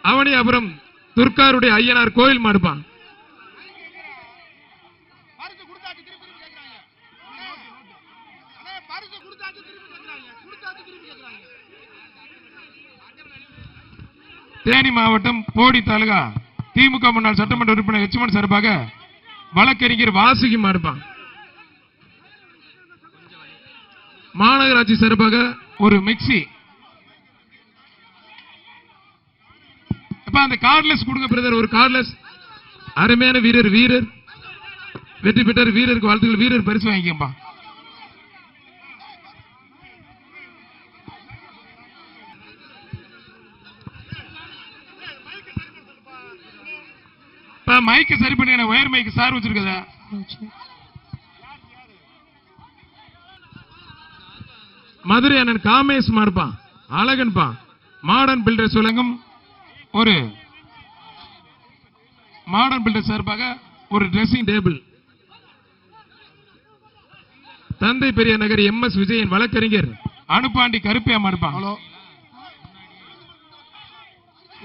அவனியாபுரம் துர்காருடைய ஐயனார் கோயில் மாடுப்பான். தேனி மாவட்டம் போடி தாலுகா திமுக முன்னாள் சட்டமன்ற உறுப்பினர் எச்மன் சார்பாக வழக்கறிஞர் வாசுகி மாடுப்பான். மாநகராட்சி சார்பாக ஒரு மிக்சி. அந்த கார்ட்லெஸ் கொடுங்க பிரதர், ஒரு கார்ட்லெஸ். அருமையான வீரர், வீரர் வெற்றி பெற்றார். வீரருக்கு வாழ்த்துக்கள். வீரர் பரிசு வாங்கிக்கப்பா. மைக்கு சரி பண்ணி ஒயர் மைக்கு சார் வச்சிருக்கதா? மதுரை அண்ணன் காமேஷ் மாடுப்பான். அழகன்பா மாடர்ன் பில்டர்ஸ் வழங்கும் ஒரு மாடர்ன் பில்டர் சார்பாக ஒரு டிரெஸ்ஸிங் டேபிள். தந்தை பெரிய நகர் MS விஜயன் வழக்கறிஞர் அனுப்பாண்டி கருப்பையா மாடுப்பான். ஹலோ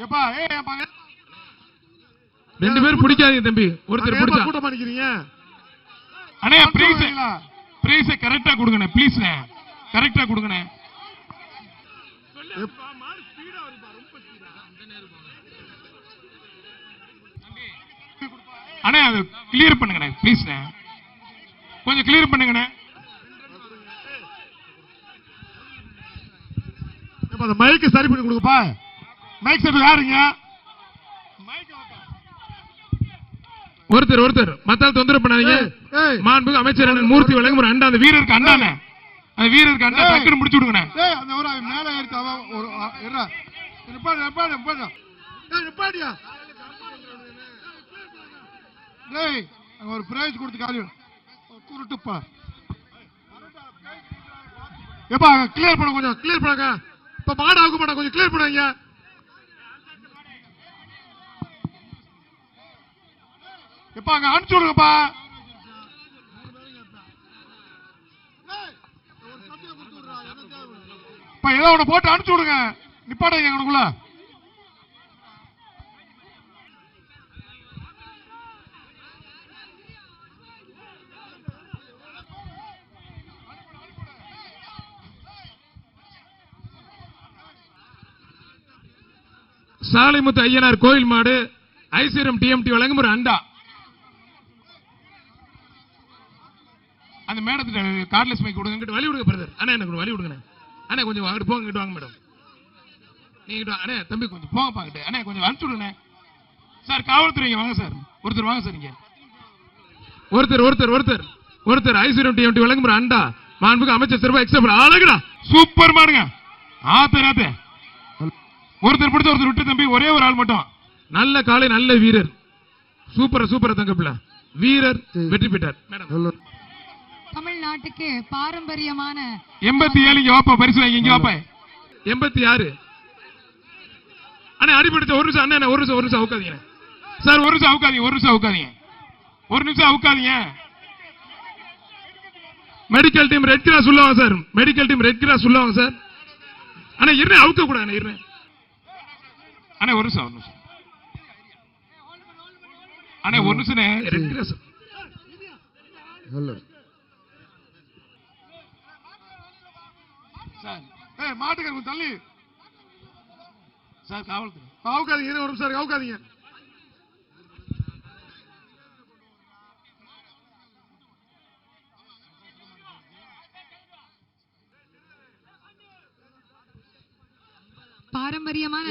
எப்பா, ரெண்டு பேரும் பிடிக்காதீங்க தம்பி, ஒருத்தர் பிடிச்சா கூட்ட மாட்டீங்க. அண்ணே பிரைஸ் கரெக்டா கொடுங்கண்ணே ப்ளீஸ், கரெக்டா கொடுங்கண்ணே. அண்ணே அது கிளியர் பண்ணுங்கண்ணே ப்ளீஸ், கொஞ்சம் கிளியர் பண்ணுங்கண்ணே. அந்த மைக்கு சரி பண்ணி கொடுங்கப்பா. மைக் செட் யாருங்க? ஒருத்தர் மத்தால் தொந்தரவு பண்ணாதீங்க. மாண்புமிகு அமைச்சர் அண்ணன் மூர்த்தி வழங்கும் ஒரு அண்டா. அந்த வீரருக்கு அண்டானே, அந்த வீரருக்கு அண்டா டக்குன்னு முடிச்சு விடுங்கண்ணே. மேல ஒரு பிரைஸ் கொடுத்து காலி குருட்டுப்பா. எப்பா கிளியர் பண்ண, கொஞ்சம் கிளியர் பண்ணுங்க. இப்ப மாடு ஆக மாட்டா, கொஞ்சம் கிளியர் பண்ணுங்க. எப்ப அங்க அனுப்பிச்சு விடுங்கப்பா. ஏதோ ஒண்ணு போட்டு அனுப்பிச்சு விடுங்க. நிப்பாடுங்க எங்களுக்குள்ள. சாலைமுத்து ஐயனார் கோயில் மாடு ஐஸ்வர்யம் TMT வழங்கும் ஒரு அண்டா. அந்த மேடத்துல கார்ட்லெஸ் மைக் கொடுங்க. வழி விடுங்க பிரதர். அண்ணா எனக்கு வழி விடுங்க அண்ணா. கொஞ்சம் அங்கிட்டு போங்க, இங்கிட்டு வாங்க மேடம். நீங்க அண்ணா தம்பி கொஞ்சம் போங்க பாக்கிட்டு. அண்ணா கொஞ்சம் அனுப்பிச்சு விடுங்க சார். காவல்துறை வாங்க சார். ஒருத்தர் வாங்க சார். இங்க ஒருத்தர் ஐஸ்வர்யம் TMT வழங்கும் ஒரு அண்டா. மாண்புமிகு அமைச்சர் சிறப்பு எக்ஸப்ட் அழகுடா சூப்பர் மாடுங்க. ஆத்தே ஒருத்தர் பிடிச்ச ஒருத்தர் விட்டு தம்பி, ஒரே ஒரு ஆள் மட்டும். நல்ல காலை, நல்ல வீரர். சூப்பர் தங்கப்பிள்ள வீரர் வெற்றி பெற்றார். மேடம் தமிழ்நாட்டுக்கு பாரம்பரியமான 87 இங்க வாப்பா, பரிசு வாங்கி இங்க வாப்பா. 86 அண்ணா அடிபடுத்த. ஒரு நிமிஷம் அண்ணா, ஒரு நிமிஷம் அவுக்காதீங்க சார். ஒரு நிமிஷம் அவுக்காதீங்க. மெடிக்கல் டீம் ரெட் கிராஸ் உள்ள வாங்க sir. Medical team red cross உள்ள வாங்க சார். அண்ணா இருங்க, அவுக்க கூடாது. இருங்க அண்ணா, ஒரு நிமிஷம் அண்ணா, ஒரு நிமிஷம். Red cross sir. மாட்டுக்கு கொஞ்சம் தள்ளி சார். காவல்துறை அவுக்காதீங்க. ஒரு நிமிஷம் அவுக்காதீங்க. பாரம்பரியமான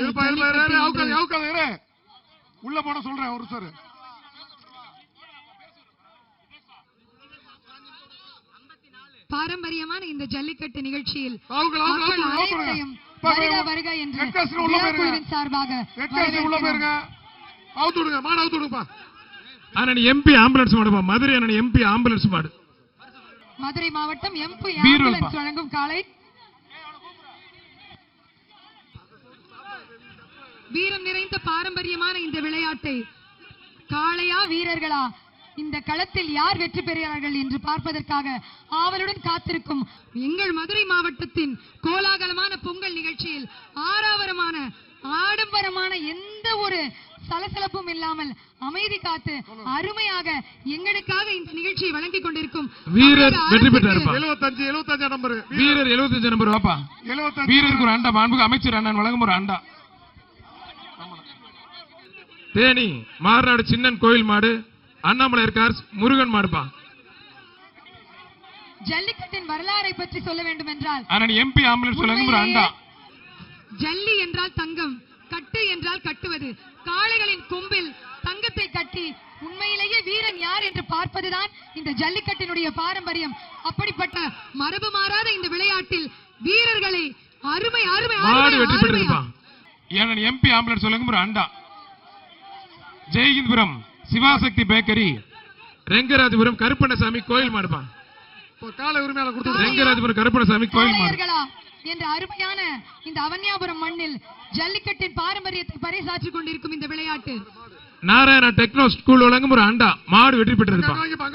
உள்ள போன சொல்றேன். ஒரு சார் பாரம்பரியமான இந்த ஜல்லிக்கட்டு நிகழ்ச்சியில் வருக என்று சார்பாக MP ஆம்புலன்ஸ் மாடுப்பா. மதுரை அண்ணன் MP ஆம்புலன்ஸ் மாடு. மதுரை மாவட்டம் MP ஆம்புலன்ஸ் வழங்கும் காலை. வீரம் நிறைந்த பாரம்பரியமான இந்த விளையாட்டை காளையா வீரர்களா, இந்த களத்தில் யார் வெற்றி பெறுகிறார்கள் என்று பார்ப்பதற்காக ஆவலுடன் காத்திருக்கும் எங்கள் மதுரை மாவட்டத்தின் கோலாகலமான பொங்கல் நிகழ்ச்சியில் ஆறாவரமான ஆடம்பரமான எந்த ஒரு சலசலப்பும் இல்லாமல் அமைதி காத்து அருமையாக எங்களுக்காக இந்த நிகழ்ச்சியை வழங்கிக் கொண்டிருக்கும் வீரர் தமிழக வெற்றி பெற்றார். அரசுக்கு 75 நம்பர் வீரர் 75 நம்பர் வாப்பா. 75 வீரருக்கு ஒரு அண்டா, மாண்புமிகு அமைச்சர் அண்ணன் வழங்கும் ஒரு அண்டா. தேனி மார்நாடு சின்னன் கோயில் மாடு, அண்ணாமலையார் கார்ஸ் முருகன் மாடுப்பா. ஜல்லிக்கட்டின் வரலாறை பற்றி சொல்ல வேண்டும் என்றால் அண்ணன் எம்பி ஆம்புலன்ஸ் வழங்கும் ஒரு அண்டா. ஜல்லி என்றால் தங்கம், கட்டு என்றால் கட்டுவது. காளைகளின் கொம்பில் தங்கத்தை கட்டி உண்மையிலேயே வீரன் யார் என்று பார்ப்பதுதான் இந்த ஜல்லிக்கட்டினுடைய பாரம்பரியம். அப்படிப்பட்ட மரபு மாறாத இந்த விளையாட்டில் வீரர்களை அருமை அருமை மாடு வெற்றி அருமை பெற்றிருப்பா. அண்ணன் எம்பி ஆம்புலன்ஸ் வழங்கும் ஒரு அண்டா. ஜெயகிந்தபுரம் சிவாசக்தி பேக்கரி, ரெங்கராஜபுரம் கருப்பண்ணசாமி கோயில் மாடுப்பா. காலை உரிமையாளர் கொடுத்து ரெங்கராஜபுரம் கருப்பண்ணசாமி கோயில் மாடு. காளையர்களா என்ற அருமையான இந்த அவன்யாபுரம் மண்ணில் ஜல்லிக்கட்டின் பாரம்பரியத்தை பறைசாற்றிக் கொண்டிருக்கும் இந்த விளையாட்டு. நாராயணா டெக்னோ ஸ்கூல் வழங்கும் ஒரு அண்டா. மாடு வெற்றி பெற்றிருப்பா. அங்க வாங்கிப்பா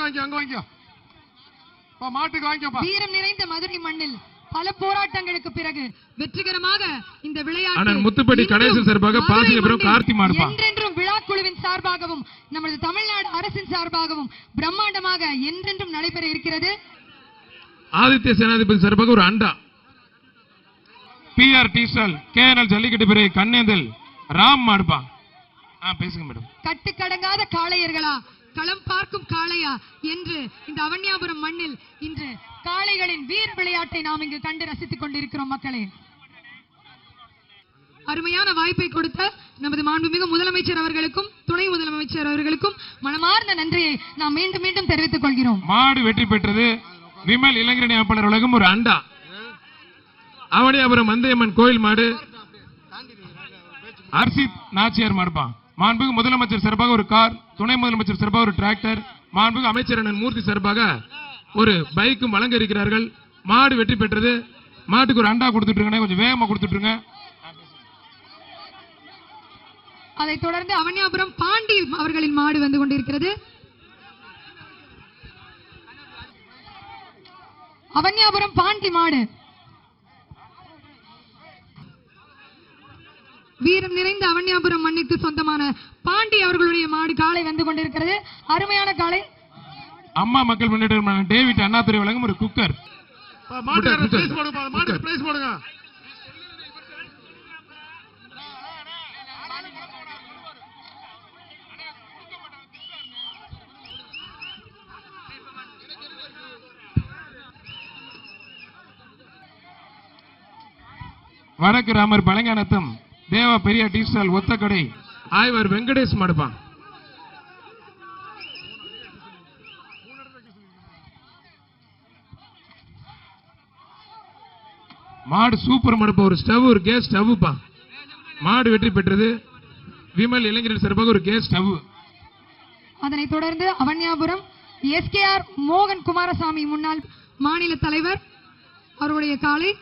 மாட்டுக்கு வாங்கிப்பா. வீரம் நிறைந்த மதுரை மண்ணில் பல போராட்டங்களுக்கு பிறகு வெற்றிகரமாக இந்த விளையாட்டு அண்ணன் முத்துப்பட்டி கணேசன் சார்பாக மதுரை பாசிகபுரம் மண்ணில் கார்த்தி மாடுப்பா. என்றென்றும் விழா குழுவின் சார்பாகவும் நமது தமிழ்நாடு அரசின் சார்பாகவும் பிரம்மாண்டமாக என்றென்றும் நடைபெற இருக்கிறது. ஆதித்ய சேனாதிபதி சார்பாக ஒரு அண்டா. பிஆர் டீசல் கேஎன்எல் ஜல்லிக்கட்டு பிறகு கண்ணேந்தல் ராம் மாடுப்பா. பேசுங்க மேடம். கட்டுக்கடங்காத காளையர்களா, களம் பார்க்கும் காளையா என்று இந்த அவன்யாபுரம் மண்ணில் இன்று காளைகளின் வீர விளையாட்டை நாம் இங்கு கண்டு ரசித்துக் கொண்டிருக்கிறோம். மக்களே, அருமையான வாய்ப்பை கொடுத்த நமது மாண்புமிகு முதலமைச்சர் அவர்களுக்கும் துணை முதலமைச்சர் அவர்களுக்கும் மனமார்ந்த நன்றியை நாம் மீண்டும் மீண்டும் தெரிவித்துக் கொள்கிறோம். மாடு வெற்றி பெற்றது. விமல் இளைஞரணி அமைப்பாளர் உலகம் ஒரு அண்டா. அவனியாபுரம் மந்தையம்மன் கோயில் மாடு, அர்சித் நாச்சியார் மாடுப்பா. மாண்புமிகு முதலமைச்சர் சார்பாக ஒரு கார், துணை முதலமைச்சர் சார்பாக ஒரு டிராக்டர், மாண்புமிகு அமைச்சர் அண்ணன் மூர்த்தி சார்பாக ஒரு பைக்கும் வழங்க இருக்கிறார்கள். மாடு வெற்றி பெற்றது. மாட்டுக்கு ஒரு அண்டா கொடுத்துட்டு கொஞ்சம் வேகமா கொடுத்துட்டுருங்க. அதைத் தொடர்ந்து அவன்யாபுரம் பாண்டி அவர்களின் மாடு வந்து கொண்டிருக்கிறது. அவன்யாபுரம் பாண்டி மாடு வீரம் நிறைந்த அவன்யாபுரம் மண்ணுக்கு சொந்தமான பாண்டி அவர்களுடைய மாடு காளை வந்து கொண்டிருக்கிறது. அருமையான காளை. அம்மா மக்கள் முன்னேற்ற டேவிட் அண்ணாதுரை வழங்கும் ஒரு குக்கர். மாட்டுக்கு பிரைஸ் போடுங்க. வடக்கு ராமர் பழங்கானத்தம் தேவா பெரிய டீ ஸ்டால் ஒத்தக்கடை ஆய்வர் வெங்கடேஷ் மாடுப்பா. மாடு சூப்பர் மாடுப்பா. ஒரு ஸ்டவ், ஒரு கேஸ் ஸ்டவ்ப்பா. மாடு வெற்றி பெற்றது. விமல் இளைஞர் சார்பாக ஒரு கேஸ் ஸ்டவ். அதனைத் தொடர்ந்து அவன்யாபுரம் எஸ்கேஆர் மோகன் குமாரசாமி முன்னாள் மாநில தலைவர் அவருடைய காலை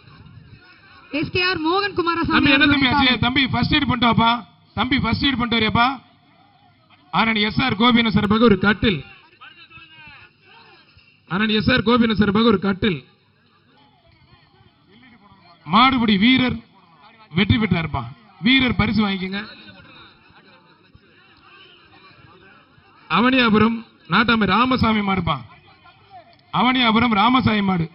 எஸ்கேஆர் மோகன் குமாரசாமி. தம்பி என்ன தம்பி ஆச்சு? தம்பி ஃபர்ஸ்ட் எய்ட் பண்ணிட்டு வாப்பா. தம்பி ஃபர்ஸ்ட் எய்ட் பண்ணிட்டு வரியாப்பா. அண்ணன் எஸ்ஆர் கோபின சார்பாக ஒரு கட்டில். அண்ணன் எஸ்ஆர் கோபின சார்பாக ஒரு கட்டில். மாடுபிடி வீரர் வெற்றி பெற்றார்ப்பா. வீரர் பரிசு வாங்கிக்கங்க. அவனியாபுரம் நாட்டாமை ராமசாமி மாடுப்பா. அவனியாபுரம் ராமசாமி மாடு.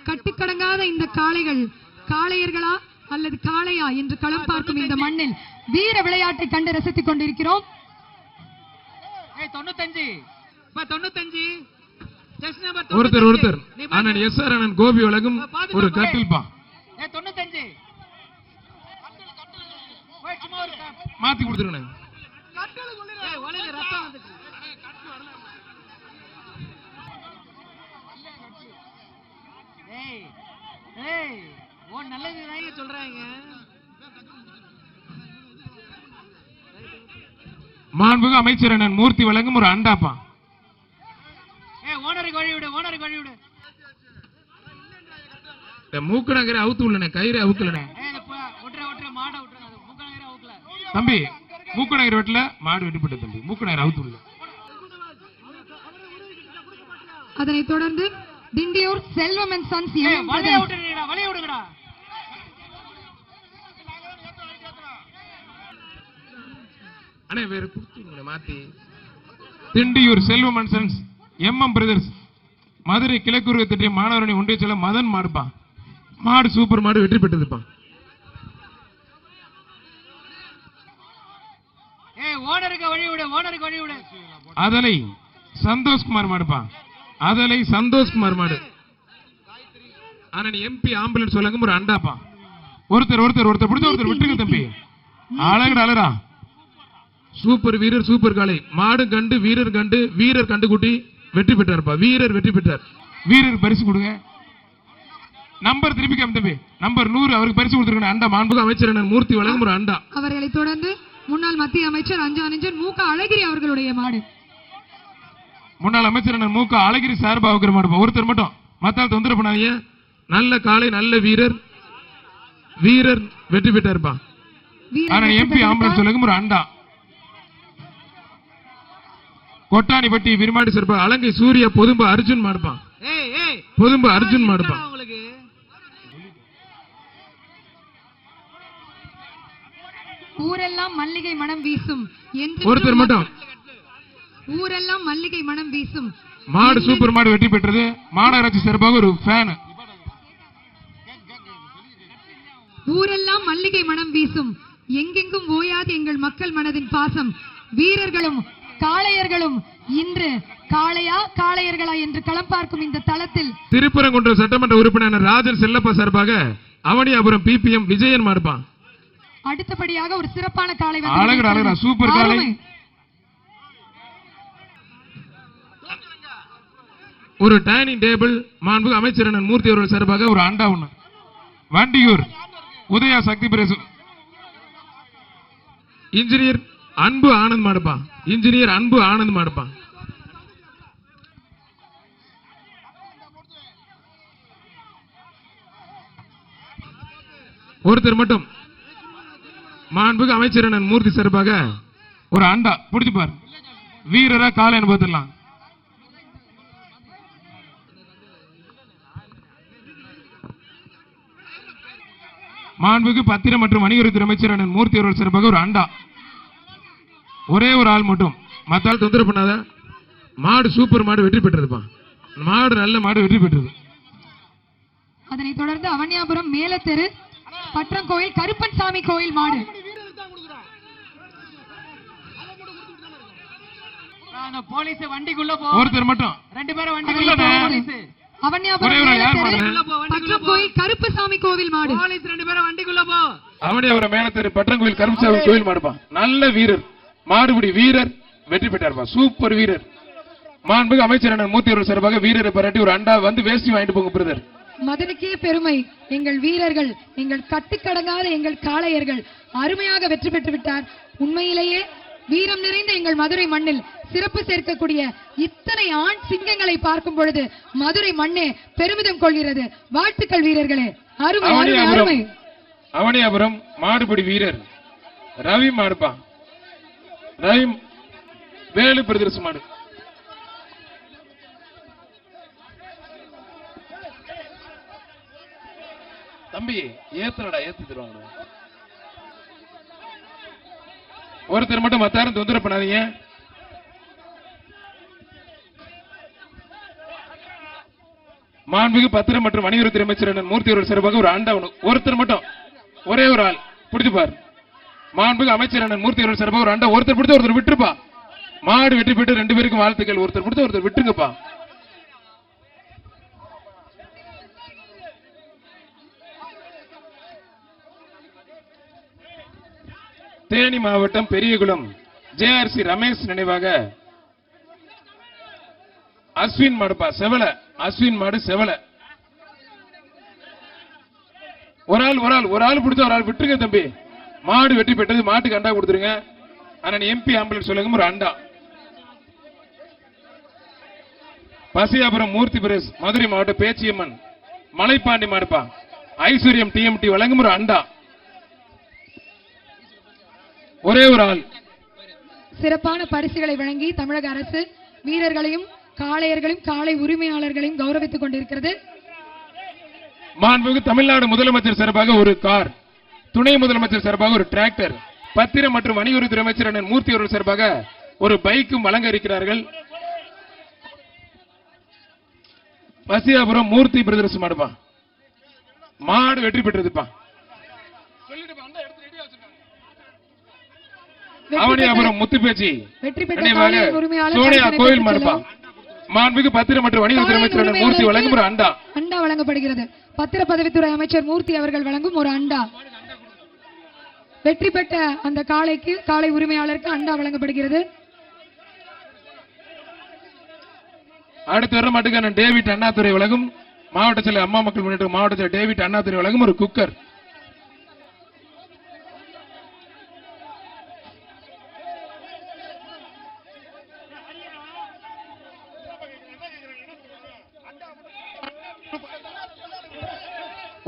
கட்டுக்கடங்காத இந்த காளைகள் காளையர்களா அல்லது காளையா என்று களம் பார்க்கும் இந்த மண்ணில் வீர விளையாட்டை கண்டு ரசித்துக் கொண்டிருக்கிறோம். 95 ஒருத்தர் அண்ணன் எஸ்ஆர் அண்ணன் கோபி வழங்கும் ஒரு கட்டில்பா. 95 மாத்தி கொடுத்துருங்க. நல்லது சொல்றாங்க. மாண்புமிகு அமைச்சர் அண்ணன் மூர்த்தி வழங்கும் ஒரு அண்டாப்பா. ஓனருக்கு வழி விடு. மூக்கணங்கரை அவுத்து உள்ளனே, கயிறு அவுக்கலனே. தம்பி மூக்கணங்கரை வெட்டல மாடு வெட்டுப்பட்ட தம்பி. மூக்கணங்கரை அவுத்து உள்ள. அதனைத் தொடர்ந்து திண்டியூர் செல்வம் அண்ட் சன்ஸ் அண்ணே வேற குடுத்தீங்களே மாத்தி. திண்டியூர் Selvam and sons MM brothers Madurai கிழக்கு திட்டிய மாணவரணி ஒன்றிய செல்ல மதன் மாடுப்பா. மாடு சூப்பர் மாடு வெற்றி பெற்றதுப்பா. ஏய் ஓனருக்கு வழி விடு, ஓனருக்கு வழி விடு. அதலை சந்தோஷ்குமார் மாடுப்பா. அதலை சந்தோஷ்குமார் மாடு. ஆனா நீ எம்பி ஆம்புலன்ஸ் சொல்லுங்க ஒரு அண்டாப்பா. ஒருத்தர் ஒருத்தர் ஒருத்தர் பிடிச்ச ஒருத்தர் விட்டுருங்க தம்பி. அழகுடா அழகா. சூப்பர் வீரர் சூப்பர் காலை. மாடு கண்டு வீரர் கண்டு வீரர் கண்டு குட்டி வெற்றி பெற்றார்ப்பா. வீரர் வெற்றி பெற்றார். வீரர் பரிசு கொடுங்க. நம்பர் திருப்பி காமி தம்பி. நம்பர் 100 அவருக்கு பரிசு கொடுத்துருக்கணும். அண்டா மாண்புக அமைச்சர் அண்ணன் மூர்த்தி வழங்கும் ஒரு அண்டா. அவர்களை தொடர்ந்து முன்னாள் மத்திய அமைச்சர் அஞ்சானஞ்சன் மூக்க அழகிரி அவர்களுடைய மாடு. முன்னாள் அமைச்சர் அண்ணன் மூக்க அழகிரி சார்பா வைக்கிற மாடுப்பா. ஒருத்தர் மட்டும் மத்தால் தொந்தரவு பண்ணாதீங்க. நல்ல காலை நல்ல வீரர். வீரர் வெற்றி பெற்றார்ப்பா. ஆனா எம்பி ஆம்புலன்ஸ் சொல்லுங்க ஒரு அண்டா. கொட்டாணிப்பட்டி விருமாடி சிறப்பா அலங்கை சூரிய பொதும்பு அர்ஜுன் மாடுப்பான். ஏய் ஏய் பொதும்பு அர்ஜுன் மாடுப்பான். உங்களுக்கு ஊரெல்லாம் மல்லிகை மனம் வீசும் என்று ஒருத்தர் மட்டும் ஊரெல்லாம் மல்லிகை மனம் வீசும் மாடு சூப்பர் மாடு வெற்றி பெற்றது. மாநகராட்சி சிறப்பாக ஒரு ஃபேன். ஊரெல்லாம் மல்லிகை மனம் வீசும் எங்கெங்கும் ஓயாது எங்கள் மக்கள் மனதின் பாசம். வீரர்களும் காளையர்களும் இன்று காளையா காளையர்களா என்று களம் பார்க்கும் இந்த தளத்தில் திருப்பரங்குன்றம் சட்டமன்ற உறுப்பினர் ராஜன் செல்லப்பா சார்பாக அவனியாபுரம் பிபிஎம் விஜயன் மாடுப்பான். அடுத்தபடியாக ஒரு சிறப்பான காளை அழகுடா அழகுடா சூப்பர் காளை. ஒரு டைனிங் டேபிள் மாண்புக அமைச்சர் அண்ணன் மூர்த்தி அவர்கள் சார்பாக ஒரு அண்டா ஒண்ணு. வண்டியூர் உதயா சக்தி பிரசு இன்ஜினியர் அன்பு ஆனந்த் மாடுப்பா. இன்ஜினியர் அன்பு ஆனந்த் மாடுப்பா. ஒருத்தர் மட்டும் மாண்புக அமைச்சர் அண்ணன் மூர்த்தி சார்பாக ஒரு அண்டா பிடிச்சு பாரு. வீரரா காலை அனுபவத்திடலாம். மாண்புக்கு பத்திரம் மற்றும் வணிகத்துறை அமைச்சர் அண்ணன் மூர்த்தி அவர்கள் சார்பாக ஒரு அண்டா. ஒரே ஒரு ஆள் மட்டும் மத்தால் தொந்தரவு பண்ணாத. மாடு சூப்பர் மாடு வெற்றி பெற்றதுப்பா. மாடு நல்ல மாடு வெற்றி பெற்றது. அதனைத் தொடர்ந்து அவனியாபுரம் மேலத்தெரு பற்றங்கோயில் கருப்பன் சாமி கோயில் மாடு. போலீஸ் வண்டிக்குள்ள போ. ஒருத்தர் மட்டும் 2 பேரும் வண்டிக்குள்ள போ. போலீஸ் அவனியாபுரம் பற்றங்கோயில் கருப்பசாமி கோவில் மாடு. போலீஸ் 2 பேரும் வண்டிக்குள்ள போ. அவனியாபுரம் மேலத்தெரு பற்றங்கோயில் கருப்பசாமி கோயில் மாடுப்பா. நல்ல வீரர் மாடுபிடி வீரர் வெற்றி பெற்றார்ப்பா. சூப்பர் வீரர். மாண்புக அமைச்சர் அண்ணன் மூர்த்தி அவர்கள் சார்பாக வீரரை பாராட்டி ஒரு அண்டா வந்து வேஷ்டி வாங்கிட்டு போங்க பிரதர். மதனுக்கே பெருமை. எங்கள் வீரர்கள் எங்கள் கட்டுக்கடங்காத எங்கள் காளையர்கள் அருமையாக வெற்றி பெற்று விட்டார். உண்மையிலேயே வீரம் நிறைந்த எங்கள் மதுரை மண்ணில் சிறப்பு சேர்க்கக்கூடிய இத்தனை ஆண் சிங்கங்களை பார்க்கும் பொழுது மதுரை மண்ணே பெருமிதம் கொள்கிறது. வாழ்த்துக்கள் வீரர்களே. அருமை அருமை அருமை. அவனியாபுரம் மாடுபிடி வீரர் ரவி மாடுப்பா. ரவி வேலு பிரதர்ஸ் மாடு. தம்பி ஏத்தனடா ஏத்தி தருவாங்க. ஒருத்தர் மட்டும் மத்தாரும் தொந்தரவு பண்ணாதீங்க. மாண்புக்கு பத்திரம் மற்றும் வணிகத்துறை அமைச்சர் அண்ணன் மூர்த்தி அவர்கள் சார்பாக ஒரு அண்டா ஒண்ணு. ஒருத்தர் மட்டும் ஒரே ஒரு ஆள் பிடிச்சு பார். மாண்புக்கு அமைச்சர் அண்ணன் மூர்த்தி அவர்கள் சார்பாக ஒரு அண்டா. ஒருத்தர் பிடிச்ச ஒருத்தர் விட்டுருப்பா. மாடு வெற்றி பெற்று 2 பேருக்கும் வாழ்த்துக்கள். ஒருத்தர் பிடிச்ச ஒருத்தர் விட்டுருங்கப்பா. தேனி மாவட்டம் பெரியகுளம் ஜேஆர்சி ரமேஷ் நினைவாக அஸ்வின் மாடுப்பா. செவல அஸ்வின் மாடு செவல. ஒரு ஆள் பிடிச்ச ஒரு ஆள் விட்டுருங்க தம்பி. மாடு வெற்றி பெற்றது. மாட்டுக்கு அண்டா கொடுத்துருங்க. அண்ணன் எம்பி ஆம்புலன்ஸ் சொல்லுங்க ஒரு அண்டா. பசியாபுரம் மூர்த்தி பிரஸ் மதுரை மாவட்டம் பேச்சியம்மன் மலைப்பாண்டி மாடுப்பா. ஐஸ்வர்யம் டிஎம்டி வழங்கும் ஒரு அண்டா. ஒரே ஒரு ஆள். சிறப்பான பரிசுகளை வழங்கி தமிழக அரசு வீரர்களையும் காளையர்களையும் காளை உரிமையாளர்களையும் கௌரவித்துக் கொண்டிருக்கிறது. மாண்புமிகு தமிழ்நாடு முதலமைச்சர் சார்பாக ஒரு கார், துணை முதலமைச்சர் சார்பாக ஒரு டிராக்டர், பத்திரம் மற்றும் வணிகத்துறை அமைச்சர் அண்ணன் மூர்த்தி அவர்கள் சார்பாக ஒரு பைக்கும் வழங்க இருக்கிறார்கள். பசியாபுரம் மூர்த்தி பிரதர்ஸ் மாடுப்பா, மாடு வெற்றி பெற்றதுப்பா. அவனியாபுரம் முத்துப்பேச்சி வெற்றி பெற்ற நினைவாக காளையின் உரிமையாளர் சோனியா பரிசினை கோயில் பெற்றுச் மாடுப்பா. செல்லும். மாண்புமிகு பத்திரம் மற்றும் வணிகத்துறை அமைச்சர் அண்ணன் மூர்த்தி வழங்கும் ஒரு அண்டா. அண்டா வழங்கப்படுகிறது. பத்திரப்பதவித்துறை அமைச்சர் மூர்த்தி அவர்கள் வழங்கும் ஒரு அண்டா. வெற்றி பெற்ற அந்த காளைக்கு, காளை உரிமையாளருக்கு அண்டா வழங்கப்படுகிறது. அடுத்து வர மாட்டுக்கு அண்ணன் டேவிட் அண்ணாதுரை வழங்கும் மாவட்ட செயலர் அம்மா மக்கள் முன்னேற்ற மாவட்ட செயலர் டேவிட் அண்ணாதுரை வழங்கும் ஒரு குக்கர்.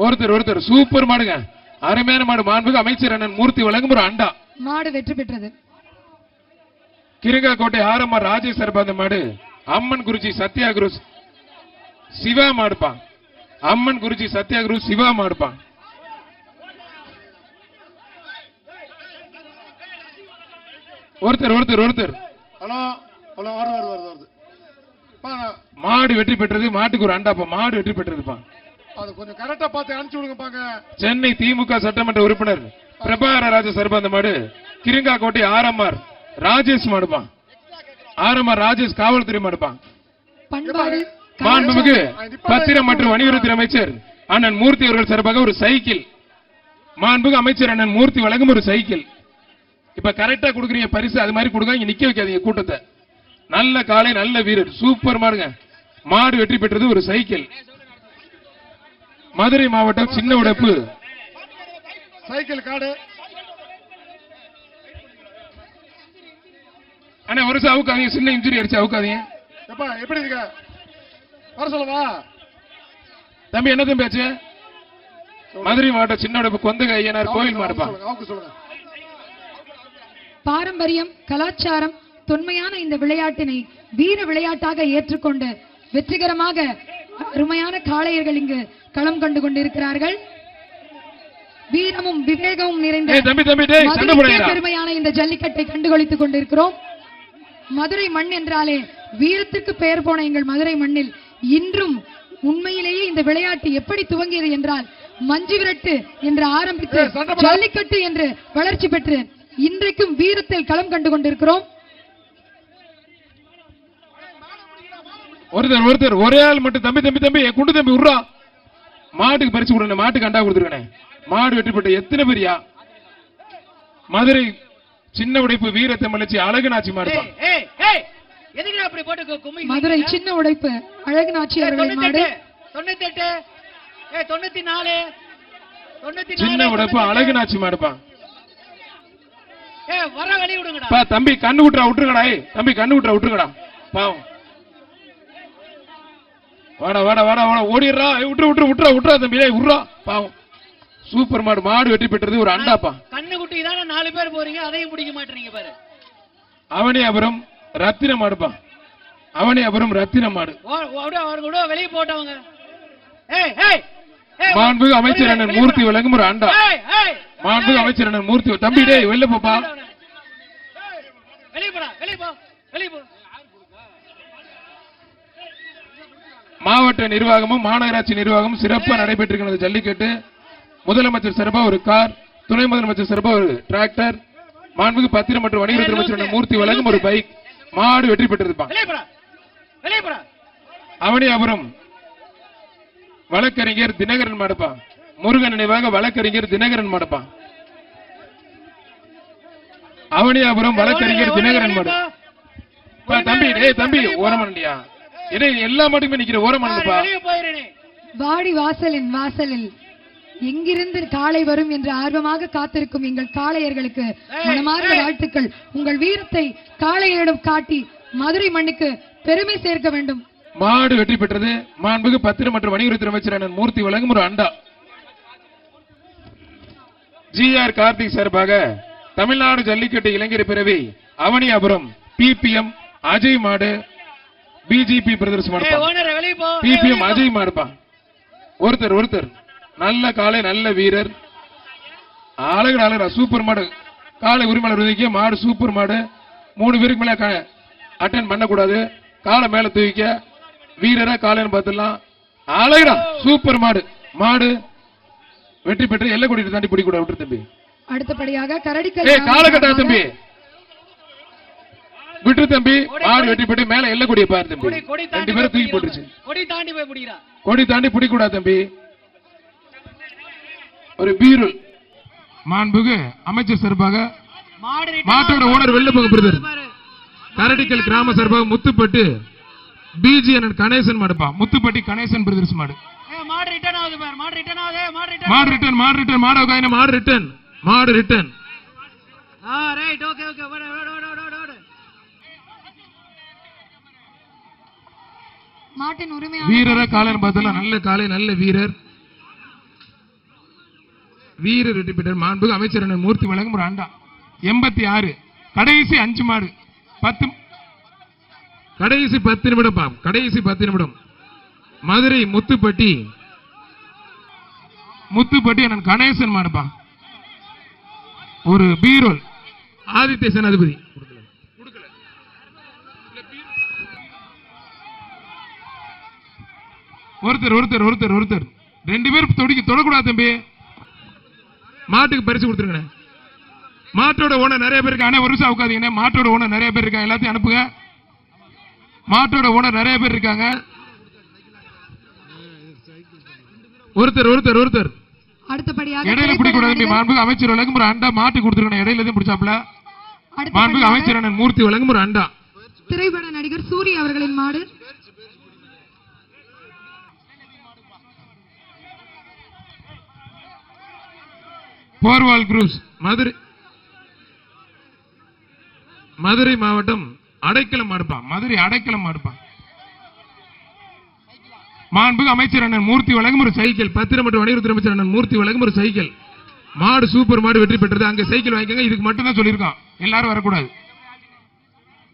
ஒருத்தர் சூப்பர் மாடுங்க, அருமையான மாடு. மாண்புமிகு அமைச்சர் அண்ணன் மூர்த்தி வழங்கும் ஒரு அண்டா. மாடு வெற்றி பெற்றது. கிருங்காக்கோட்டை ஆர்எம்ஆர் ராஜேஷ் சர்பாந்த மாடு அம்மன் குறிச்சி சத்யாகுரு சிவா மாடுப்பா. அம்மன் குறிச்சி சத்யாகுரு சிவா மாடுப்பா. ஒருத்தர் ஹலோ ஹலோ வருது பா, மாடு வெற்றி பெற்றது. மாட்டுக்கு ஒரு அண்டாப்பா. மாடு வெற்றி பெற்றதுப்பா. அது கொஞ்சம் கரெக்டா பார்த்து அனுப்பிச்சு விடுங்க பாங்க. சென்னை திமுக சட்டமன்ற உறுப்பினர் பிரபாகர ராஜ சர்பாந்த மாடு கிருங்காக்கோட்டை ஆர்எம்ஆர் ராஜேஷ் மாடுப்பா. ஆர்எம்ஆர் ராஜேஷ் காவல்துறை மாடுப்பா. பண்பாடு மாண்புமிகு பத்திரம் மற்றும் வணிகத்துறை அமைச்சர் அண்ணன் மூர்த்தி அவர்கள் சார்பாக ஒரு சைக்கிள். மாண்புமிகு அமைச்சர் அண்ணன் மூர்த்தி வழங்கும் ஒரு சைக்கிள். இப்ப கரெக்டா கொடுக்குறீங்க பரிசு, அது மாதிரி கொடுங்க. இங்க நிக்க வைக்காதீங்க கூட்டத்தை. நல்ல காலை, நல்ல வீரர், சூப்பர் மாடுங்க. மாடு வெற்றி பெற்றது ஒரு சைக்கிள். மதுரை மாவட்டம் சின்ன உடைப்பு சைக்கிள் கார்டு அண்ணா ஒரு அவுக்காதீங்க. சின்ன இன்ஜுரி அடிச்சு அவுக்காதீங்க. எப்பா எப்படி இருக்க? வர சொல்லவா தம்பி? என்ன தம்பி ஆச்சு? மதுரை மாவட்டம் சின்ன உடைப்பு கொந்தக ஐயனார் கோயில் மாடுப்பா. சொல்லுங்க. பாரம்பரியம், கலாச்சாரம், தொன்மையான இந்த விளையாட்டினை வீர விளையாட்டாக ஏற்றுக்கொண்டு வெற்றிகரமாக அருமையான காளையர்கள் இங்கு களம் கண்டு கொண்டிருக்கிறார்கள். வீரமும் விவேகமும் நிறைந்த மதுரைக்கே பெருமையான இந்த ஜல்லிக்கட்டை கண்டுகளித்துக் கொண்டிருக்கிறோம். மதுரை மண் என்றாலே வீரத்திற்கு பெயர் போன எங்கள் மதுரை மண்ணில் இன்றும் உண்மையிலேயே இந்த விளையாட்டு எப்படி துவங்கியது என்றால் மஞ்சு விரட்டு என்று ஆரம்பித்து ஜல்லிக்கட்டு என்று வளர்ச்சி பெற்று இன்றைக்கும் வீரத்தில் களம் கண்டு கொண்டிருக்கிறோம். ஒருத்தர் ஒரே ஆள் மட்டும் தம்பி குண்டு தம்பி உர்றா. மாட்டுக்கு பரிசு கொடுங்க. மாட்டுக்கு அண்டா கொடுத்துருக்கேன். மாடு வெற்றி பெற்ற எத்தனை பேரியா? மதுரை சின்ன உடைப்பு வீரத்தமிழச்சி அழகுநாச்சி மாடுப்பா. மதுரை சின்ன உடைப்பு அழகுநாச்சி அவர்களின் மாடு. 98 94 சின்ன உடைப்பு அழகுநாச்சி மாடுப்பா. வர வெளி விடுங்கடா. தம்பி கண்ணு விட்டுருங்கடா. தம்பி கண்ணு விட்டுருங்கடா. பாவம். வாடா ஓடிடுறா. விட்டுறா தம்பி. விட்றா பாவம். சூப்பர் மாடு. மாடு வெற்றி பெற்றது ஒரு அண்டாப்பா. கண்ணு குட்டி தானே 4 பேர் போறீங்க, அதையும் பிடிக்க மாட்டீங்க பாரு. அவனியாபுரம் ரத்தின மாடுப்பா. அவனியாபுரம் ரத்தின மாடு. அவர் கூட வெளியே போட்டவங்க. மாண்புமிகு அமைச்சர் அண்ணன் மூர்த்தி வழங்கும் ஒரு அண்டா. மாண்புமிகு அமைச்சர் அண்ணன் மூர்த்தி. தம்பி டேய் வெளில போப்பா. வெளியே போடா. வெளியே போ. மாவட்ட நிர்வாகமும் மாநகராட்சி நிர்வாகமும் சிறப்பாக நடைபெற்றிருக்கிறது ஜல்லிக்கட்டு. முதலமைச்சர் சார்பா ஒரு கார், துணை முதலமைச்சர் சார்பா ஒரு டிராக்டர், மாண்புமிகு பத்திரம் மற்றும் வணிகத்துறை அமைச்சர் மூர்த்தி வழங்கும் ஒரு பைக். மாடு வெற்றி பெற்றிருப்பான். அவனியாபுரம் வழக்கறிஞர் தினகரன் மாடுப்பா. முருகன் நினைவாக வழக்கறிஞர் தினகரன் மாடுப்பா. அவனியாபுரம் வழக்கறிஞர் தினகரன் மாடு. தம்பி ஓரமண்டியா? எல்லா மாட்டுக்குமே நிக்கிற ஓரமண்டப்பா. வாடி வாசலில் எங்கிருந்து காளை வரும் என்று ஆர்வமாக காத்திருக்கும் எங்கள் காளையர்களுக்கு மனமார்ந்த வாழ்த்துக்கள். உங்கள் வீரத்தை காளையரிடம் காட்டி மதுரை மண்ணுக்கு பெருமை சேர்க்க வேண்டும். மாடு வெற்றி பெற்றது. மாண்புமிகு பத்திரம் மற்றும் வணிகத்துறை அமைச்சர் அண்ணன் மூர்த்தி வழங்கும் ஒரு அண்டா. GR கார்த்திக் சார்பாக தமிழ்நாடு ஜல்லிக்கட்டு இளைஞர் பிரிவு அவனியாபுரம் PPM அஜய் மாடு BJP பிரதர்ஸ் மாடுப்பா. PPM அஜய் மாடுப்பா. ஒருத்தர் நல்ல காலை, நல்ல வீரர், அழகு சூப்பர் மாடு. காலை உரிமையாளர் உதவிக்க மாடு சூப்பர் மாடு 3 பேருக்கு மேல அட்டன் பண்ணக்கூடாது. காலை மேல தூக்கிக்க வீரரை காலைன்னு பார்த்துடலாம். அழகுடா சூப்பர் மாடு. மாடு வெற்றி பெற்று எல்லை கொடிட்டு தாண்டி பிடிக்க கூட விட்டு தம்பி. அடுத்தபடியாக கரடிக்கல் காலை கட்டா தம்பி விட்டு தம்பி. மாடு வெற்றி பெற்று மேல எல்லை கொடியை பாரு தம்பி. 2 பேரும் தூக்கி போட்டுருச்சு. கொடி தாண்டி போய் பிடிக்கிறா. கொடி தாண்டி பிடிக்க கூடாது தம்பி. ஒரு பீருள் மாண்புகு அமைச்சர் சார்பாக மாட்டோட ஓனர் வெள்ளப்பங்க பிரதர் கரடிக்கல் கிராம சார்பாக முத்துப்பட்டு பிஜி அண்ணன் கணேசன் மாடுப்பா. முத்துப்பட்டி கணேசன் பிரதர்ஸ் மாடு. மாடு ரிட்டர்ன் ஆகுது பாரு. மாடு ரிட்டர்ன் ஆகுது. மாடு ரிட்டர்ன். மாடு ரிட்டர்ன் மாடு ரிட்டர்ன் மாடு காயின மாடு ரிட்டர்ன் மாடு ரிட்டர்ன். ரைட். Okay okay. ஓடு. மாட்டின் உரிமையாளர் வீரரை காலைன்னு பார்த்தலாம். நல்ல காலை நல்ல வீரர் வெற்றி பெற்றார். மாண்புகு அமைச்சர் அண்ணன் மூர்த்தி வழங்கும் ஒரு அண்டா 86 கடைசி 5 மாடு 10 கடைசி 10 நிமிடம் பாம். கடைசி 10 நிமிடம் மதுரை முத்துப்பட்டி அண்ணன் கணேசன் மாடுப்பா. ஒரு பீரோல் ஆதித்ய சேனாதிபதி ஒருத்தர் 2 பேர் தொடக்கூடாது தம்பி. மாட்டுக்கு பரிசு கொடுத்துருங்க. மாட்டோட ஓனர் நிறைய பேர் இருக்காங்க. ஒரு நிமிஷம் உட்காதீங்க. மாட்டோட ஓனர் நிறைய பேர் இருக்காங்க. எல்லாத்தையும் அனுப்புங்க. மாட்டோட ஓனர் நிறைய பேர் இருக்காங்க. ஒருத்தர் அடுத்தபடியாக இடையில பிடிக்கூடாது. மாண்புக்கு அமைச்சர் வழங்கும் ஒரு அண்டா மாட்டு கொடுத்துருக்கணும். இடையில எதுவும் பிடிச்சாப்ல. மாண்புக்கு அமைச்சர் அண்ணன் மூர்த்தி வழங்கும் ஒரு அண்டா திரைப்பட நடிகர் சூரிய அவர்களின் மாடு. போர்வால் குரூஸ் மதுரை மாவட்டம் அடைக்கலம் மாடுப்பா. மதுரை அடைக்கலம் மாடுப்பா. மாண்புக்கு அமைச்சர் அண்ணன் மூர்த்தி வழங்கும் ஒரு சைக்கிள். பத்திரம் மற்றும் வணிகத்துறை அமைச்சர் அண்ணன் மூர்த்தி வழங்கும் ஒரு சைக்கிள். மாடு சூப்பர் மாடு வெற்றி பெற்றது. அங்க சைக்கிள் வாங்கிக்கங்க. இதுக்கு மட்டும் தான் சொல்லியிருக்கோம். எல்லாரும் வரக்கூடாது.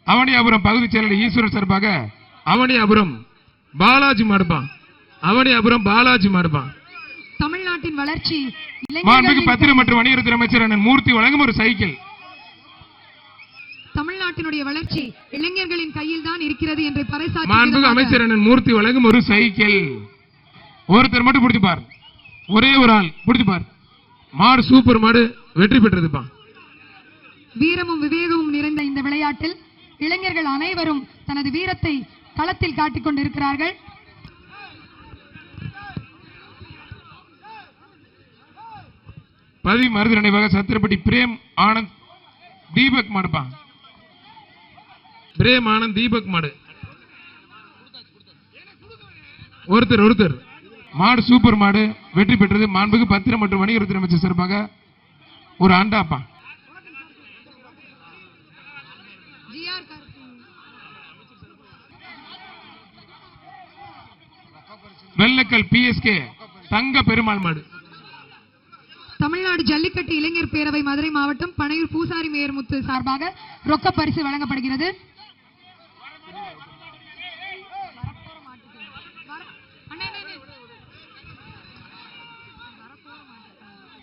அவனியாபுரம் பகுதி செயலர் ஈஸ்வரர் சார்பாக அவனியாபுரம் பாலாஜி மாடுப்பா. அவனியாபுரம் பாலாஜி மாடுப்பா. தமிழ்நாட்டின் வளர்ச்சி மாண்புக்கு பத்திரம் மற்றும் வணிகத்துறை அமைச்சர் அண்ணன் மூர்த்தி வழங்கும் ஒரு சைக்கிள். தமிழ்நாட்டினுடைய வளர்ச்சி இளைஞர்களின் கையில் தான் இருக்கிறது என்று மாண்புக்கு அமைச்சர் அண்ணன் மூர்த்தி வழங்கும் ஒரு சைக்கிள். ஒருத்தர் மட்டும் பிடிச்சு பார். ஒரே ஒரு ஆள் பிடிச்சு பார். மாடு சூப்பர் மாடு வெற்றி பெற்றதுப்பா. வீரமும் விவேகமும் நிறைந்த இந்த விளையாட்டில் இளைஞர்கள் அனைவரும் தனது வீரத்தை களத்தில் காட்டிக் கொண்டிருக்கிறார்கள். பதவி மருது நினைவாக சத்திரப்பட்டி பிரேம் ஆனந்த் தீபக் மாடுப்பா. பிரேம் ஆனந்த் தீபக் மாடு. ஒருத்தர் மாடு சூப்பர் மாடு வெற்றி பெற்றது. மாண்புக்கு பத்திரம் மற்றும் வணிகத்துறை அமைச்சர் சார்பாக ஒரு ஆண்டாப்பா. வெள்ளக்கல் பிஎஸ்கே தங்க பெருமாள் மாடு. தமிழ்நாடு ஜல்லிக்கட்டு இளைஞர் பேரவை மதுரை மாவட்டம் பனையூர் பூசாரி மேயர் முத்து சார்பாக ரொக்க பரிசு வழங்கப்படுகிறது.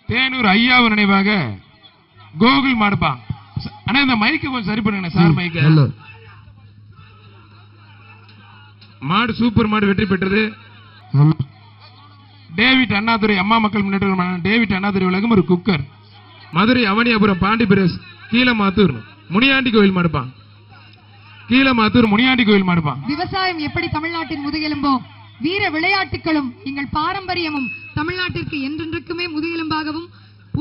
தேனூர் ஐயாவு நினைவாக கோகுல் மாடுப்பா. ஆனா இந்த மைக்கு கொஞ்சம் சரி பண்ணுங்க சார். மைக்கு மாடு சூப்பர் மாடு வெற்றி பெற்றது. டேவிட் அண்ணாதுரை அம்மா மக்கள் முன்னேற்ற டேவிட் அண்ணாதுரை உலகம் ஒரு குக்கர். மதுரை அவனியாபுரம் பாண்டி பிரேஸ் கீழமாத்தூர் முனியாண்டி கோயில் மாடுப்பா. கீழமாத்தூர் முனியாண்டி கோயில் மாடுப்பா. விவசாயம் எப்படி தமிழ்நாட்டின் முதுகெலும்போ வீர விளையாட்டுகளும் எங்கள் பாரம்பரியமும் தமிழ்நாட்டிற்கு என்றென்றுக்குமே முதுகெலும்பாகவும்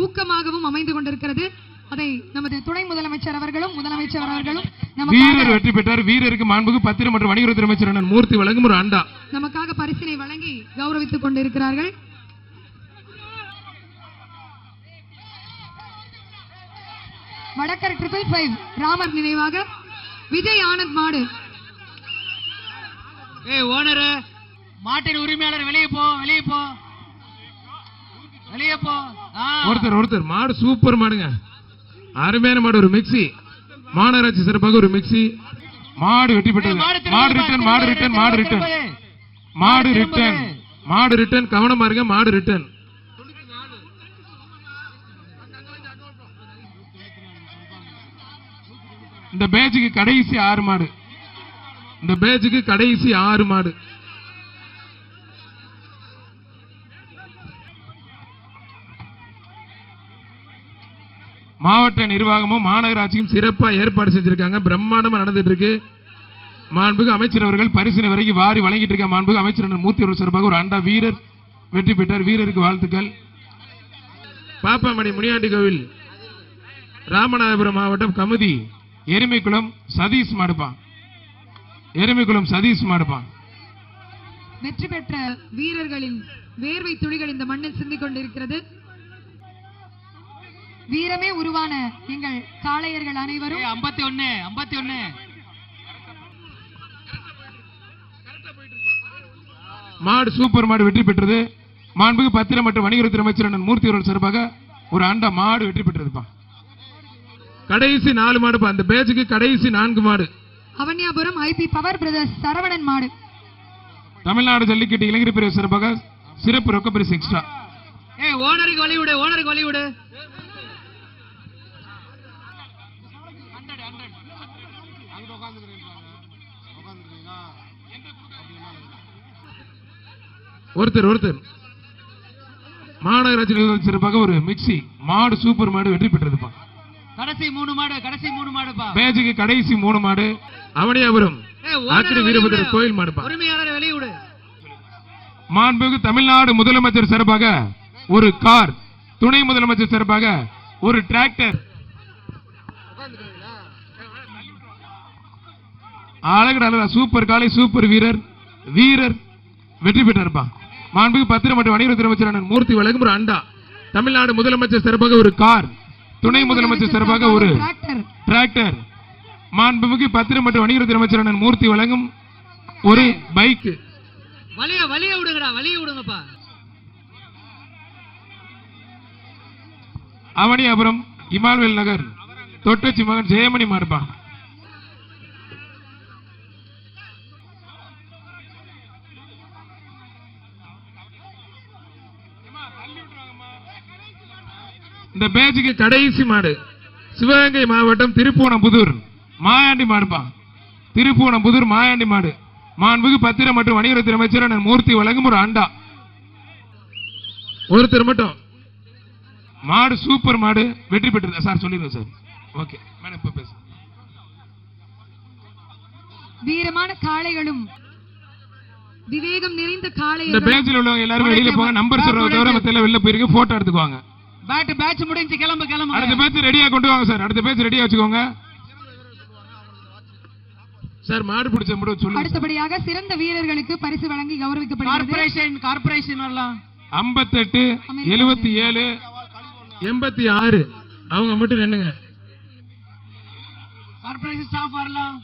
ஊக்கமாகவும் அமைந்து கொண்டிருக்கிறது. அதை நமது துணை முதலமைச்சர் அவர்களும் முதலமைச்சர் அவர்களும் வீரர் வெற்றி பெற்றார். வீரருக்கு மாண்புக்கு பத்திரம் மற்றும் வணிகத்துறை அமைச்சர் அண்ணன் மூர்த்தி வழங்கும் ஒரு அண்டா நமக்காக பரிசினை வழங்கி கௌரவித்துக் கொண்டிருக்கிறார்கள். வடக்கர் 555 ராமர் நினைவாக விஜய் ஆனந்த் மாடு. ஓனர் மாட்டின் உரிமையாளர் வெளியே போ. ஒருத்தர் மாடு சூப்பர் மாடுங்க. அருமையான மாடு. ஒரு மிக்சி மாநகராட்சி சிறப்பாக ஒரு மிக்சி. மாடு வெற்றி பெற்றது. மாடு ரிட்டர்ன் கவனமா இருங்க. மாடு ரிட்டர்ன் இந்த பேட்சுக்கு கடைசி 6 மாடு. இந்த பேட்சுக்கு கடைசி 6 மாடு. மாவட்ட நிர்வாகமும் மாநகராட்சியும் சிறப்பா ஏற்பாடு செஞ்சிருக்காங்க. பிரம்மாண்டமா நடந்துட்டு இருக்கு. மாண்புக்கு அமைச்சர் அவர்கள் பரிசினை வரைக்கும் வாரி வழங்கிட்டு இருக்க. மாண்புக்கு அமைச்சர் மூர்த்தி அவர்கள் சார்பாக ஒரு அண்டா வீரர் வெற்றி பெற்றார். வீரருக்கு வாழ்த்துக்கள். பாப்பாமணி முனியாண்டி கோவில் ராமநாதபுரம் மாவட்டம் கமுதி எருமைக்குளம் சதீஷ் மாடுப்பான். எருமைக்குளம் சதீஷ் மாடுப்பான். வெற்றி பெற்ற வீரர்களின் வேர்வை துளிகள் இந்த மண்ணில் சிந்திக் கொண்டிருக்கிறது. வீரமே உருவான எங்கள் காளையர்கள் அனைவரும் 51 மாடு சூப்பர் மாடு வெற்றி பெற்றது. மாண்புக்கு பத்திரம் மற்றும் வணிகத்துறை அமைச்சர் அண்ணன் மூர்த்தி அவர்கள் சார்பாக ஒரு அண்டா மாடு வெற்றி பெற்றதுப்பா. கடைசி 4 மாடுப்பா. அந்த பேட்சுக்கு கடைசி 4 மாடு. Avaniyapuram IP power brothers Saravanan மாடு. தமிழ்நாடு ஜல்லிக்கட்டு இளைஞர் பிரிவு சார்பாக சிறப்பு ரொக்க பரிசு எக்ஸ்ட்ரா. ஓனருக்கு வழி விடு. ஒருத்தர் மாநகராட்சி நிர்வாகம் சிறப்பாக ஒரு மிக்சி மாடு சூப்பர் மாடு வெற்றி பெற்றதுப்பா. கடைசி 3 மாடுப்பா. பேஜுக்கு கடைசி 3 மாடு. அவனியாபுரம் ஆக்கிரி வீரபத்திர கோயில் மாடுப்பா. உரிமையாளரை வெளிய விடு. மாண்புக்கு தமிழ்நாடு முதலமைச்சர் சிறப்பாக ஒரு கார், துணை முதலமைச்சர் சிறப்பாக ஒரு டிராக்டர். அழகடா சூப்பர் காலை சூப்பர் வீரர் வெற்றி பெற்றிருப்பா. மாண்புக்கு பத்திரம் மற்றும் வணிகத்துறை அமைச்சர் அண்ணன் மூர்த்தி வழங்கும் ஒரு அண்டா. தமிழ்நாடு முதலமைச்சர் சிறப்பாக ஒரு கார், துணை முதலமைச்சர் சிறப்பாக ஒரு டிராக்டர். மாண்புமிகு பத்திரம் மற்றும் வணிகத்துறை அமைச்சர் அண்ணன் மூர்த்தி வழங்கும் ஒரு பைக். வலிய விடுங்கப்பா. அவனியாபுரம் இமானுவேல் நகர் தொட்டச்சி மகன் ஜெயமணி மாடுப்பா. இந்த பேட்சுக்கு கடைசி மாடு சிவகங்கை மாவட்டம் திருப்பூணம்புதூர் மாயாண்டி மாடுப்பா. திருப்பூணம்புதூர் மாயாண்டி மாடு. மாண்புக்கு பத்திரம் மற்றும் வணிகத்துறை அமைச்சர் அண்ணன் மூர்த்தி வழங்கும் ஒரு அண்டா. ஒருத்தர் மட்டும் மாடு சூப்பர் மாடு வெற்றி பெற்றது சார். சொல்லிடுங்க சார். ஓகே மேடம் இப்ப பேச. வீரமான காளைகளும் விவேகம் நிறைந்த இந்த காளையர்களும் பேட்சில் உள்ளவங்க எல்லாரும் வெளியில போங்க. நம்பர் சொல்றத தவிர மத்த எல்லாம் வெளில போயிருங்க. போட்டோ எடுத்துக்குவாங்க. பேட்ச் முடிஞ்சு கிளம்பு. அடுத்த பேட்ச் ரெடியா கொண்டு வாங்க சார். அடுத்த பேட்ச் ரெடியா வச்சுக்கோங்க சார். மாடு பிடிச்ச மட்டும் சொல்லுங்க. அடுத்தபடியாக சிறந்த வீரர்களுக்கு பரிசு வழங்கி கௌரவிக்கப்படுகிறது. கார்ப்பரேஷன் வரலாம். 58 77 86 அவங்க மட்டும் நின்னுங்க. கார்ப்பரேஷன் ஸ்டாஃப் வரலாம்.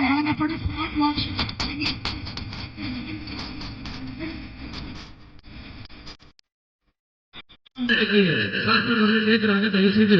வழங்கப்படும் ஸ்மார்ட் வாட்ச் கேட்கிறாங்க. தயவு செய்து